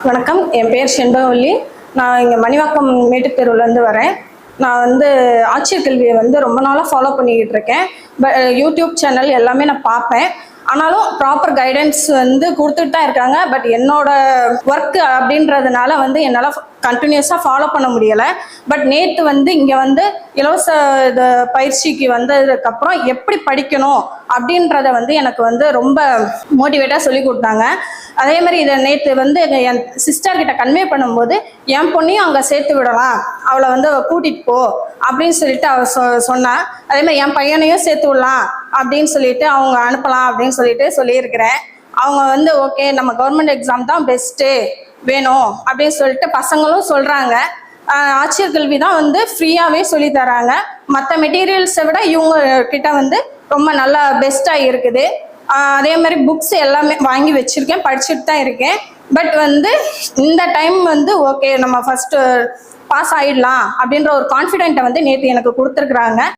வணக்கம், என் பேர் செண்பகவல்லி. நான் இங்கே மணிவாக்கம் மேட்டுத்தெருவுலேருந்து வரேன். நான் ஆட்சியர் கல்வியை ரொம்ப நாளாக ஃபாலோ பண்ணிக்கிட்டு இருக்கேன். யூடியூப் சேனல் எல்லாமே நான் பார்ப்பேன். ஆனாலும் ப்ராப்பர் கைடன்ஸ் கொடுத்துட்டு தான் இருக்காங்க. பட் என்னோட ஒர்க் அப்படின்றதுனால என்னால் கண்டினியூஸாக ஃபாலோ பண்ண முடியலை. பட் நேற்று இங்கே இலவச பயிற்சிக்கு வந்ததுக்கப்புறம் எப்படி படிக்கணும் அப்படின்றத எனக்கு ரொம்ப மோட்டிவேட்டாக சொல்லி கொடுத்தாங்க. அதே மாதிரி இதை நேற்று என் சிஸ்டர்கிட்ட கன்வே பண்ணும்போது என் பொண்ணையும் அங்கே சேர்த்து விடலாம், அவளை கூட்டிகிட்டு போ அப்படின்னு சொல்லிட்டு அவள் சொன்னான். அதே மாதிரி என் பையனையும் சேர்த்து விடலாம் அப்படின்னு சொல்லிட்டு அவங்க அனுப்பலாம் அப்படின்னு சொல்லிட்டு சொல்லியிருக்கிறேன். அவங்க ஓகே, நம்ம கவர்மெண்ட் எக்ஸாம் தான் பெஸ்ட்டு வேணும் அப்படின்னு சொல்லிட்டு பசங்களும் சொல்கிறாங்க. ஆட்சியர் கல்வி தான் ஃப்ரீயாகவே சொல்லி தராங்க. மற்ற மெட்டீரியல்ஸை விட இவங்க கிட்ட ரொம்ப நல்லா பெஸ்ட்டாக இருக்குது. அதே மாதிரி புக்ஸ் எல்லாமே வாங்கி வச்சுருக்கேன், படிச்சுட்டு தான் இருக்கேன். பட் இந்த டைம் ஓகே, நம்ம ஃபஸ்ட்டு பாஸ் ஆகிடலாம் அப்படின்ற ஒரு கான்ஃபிடென்ட்டை நேற்று எனக்கு கொடுத்துருக்குறாங்க.